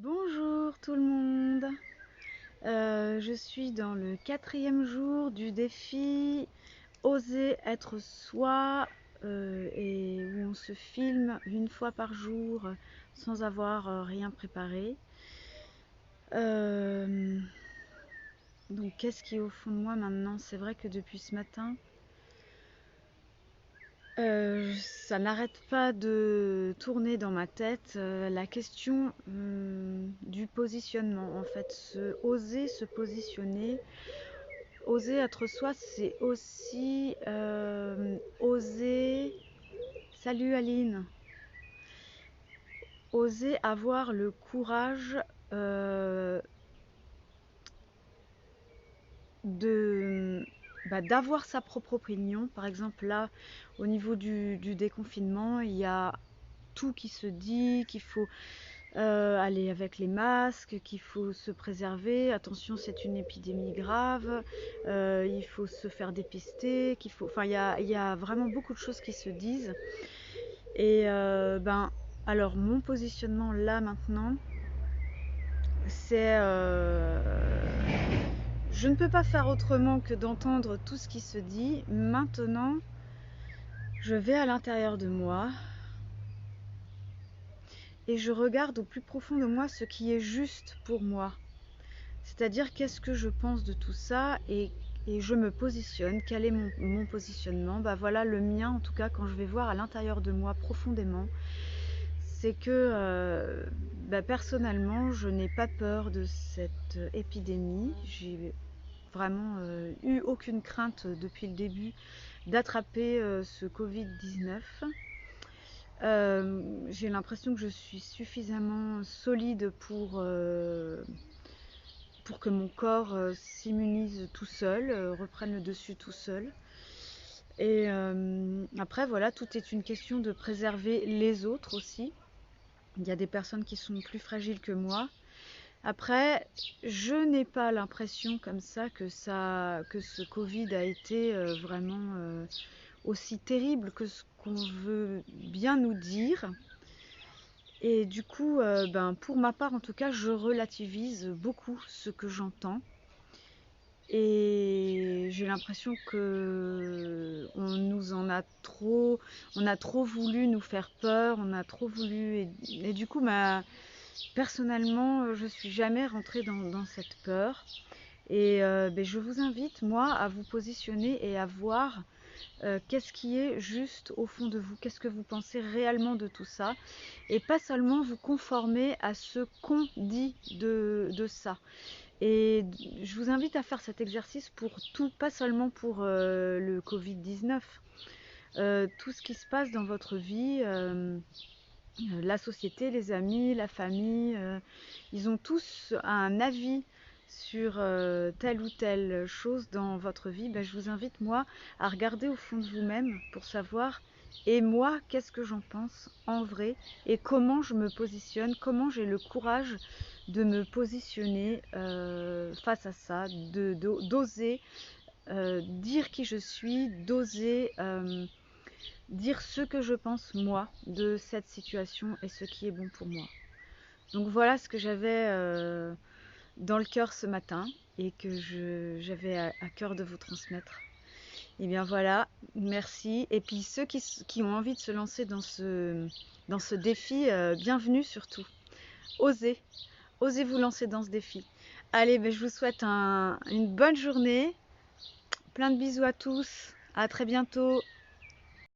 Bonjour tout le monde. Je suis dans le 4e jour du défi Oser être soi, et où on se filme une fois par jour sans avoir rien préparé. Donc qu'est-ce qui est au fond de moi maintenant? C'est vrai que depuis ce matin, ça n'arrête pas de tourner dans ma tête, la question du positionnement. En fait, oser se positionner, oser être soi, c'est aussi oser. Salut Aline. Oser avoir le courage de d'avoir sa propre opinion. Par exemple, là, au niveau du déconfinement, il y a tout qui se dit, qu'il faut aller avec les masques, qu'il faut se préserver, attention c'est une épidémie grave, il faut se faire dépister, qu'il faut... Enfin il y a vraiment beaucoup de choses qui se disent. Et alors mon positionnement là maintenant, c'est... je ne peux pas faire autrement que d'entendre tout ce qui se dit. Maintenant, je vais à l'intérieur de moi, et je regarde au plus profond de moi ce qui est juste pour moi. C'est-à-dire qu'est-ce que je pense de tout ça, et je me positionne. Quel est mon positionnement? Voilà le mien en tout cas quand je vais voir à l'intérieur de moi profondément. C'est que personnellement je n'ai pas peur de cette épidémie. J'ai vraiment eu aucune crainte depuis le début d'attraper ce Covid-19. J'ai l'impression que je suis suffisamment solide pour que mon corps s'immunise tout seul, reprenne le dessus tout seul. Et après, voilà, tout est une question de préserver les autres aussi. Il y a des personnes qui sont plus fragiles que moi. Après, je n'ai pas l'impression comme ça que ce Covid a été vraiment aussi terrible que ce qu'on veut bien nous dire. Et du coup, pour ma part en tout cas, je relativise beaucoup ce que j'entends. Et j'ai l'impression que on a trop voulu nous faire peur, on a trop voulu, et du coup, personnellement, je suis jamais rentrée dans cette peur. Et je vous invite, moi, à vous positionner et à voir qu'est-ce qui est juste au fond de vous, qu'est-ce que vous pensez réellement de tout ça, et pas seulement vous conformer à ce qu'on dit de ça. Et je vous invite à faire cet exercice pour tout, pas seulement pour le Covid-19, tout ce qui se passe dans votre vie, la société, les amis, la famille, ils ont tous un avis sur telle ou telle chose dans votre vie. Je vous invite, moi, à regarder au fond de vous-même pour savoir, et moi, qu'est-ce que j'en pense en vrai, et comment je me positionne, comment j'ai le courage de me positionner face à ça, d'oser dire qui je suis, d'oser dire ce que je pense moi de cette situation et ce qui est bon pour moi. Donc voilà ce que j'avais dans le cœur ce matin, et que j'avais à cœur de vous transmettre. Et bien voilà, merci. Et puis ceux qui ont envie de se lancer dans ce défi, bienvenue surtout. Osez, osez vous lancer dans ce défi. Allez, je vous souhaite une bonne journée. Plein de bisous à tous. À très bientôt.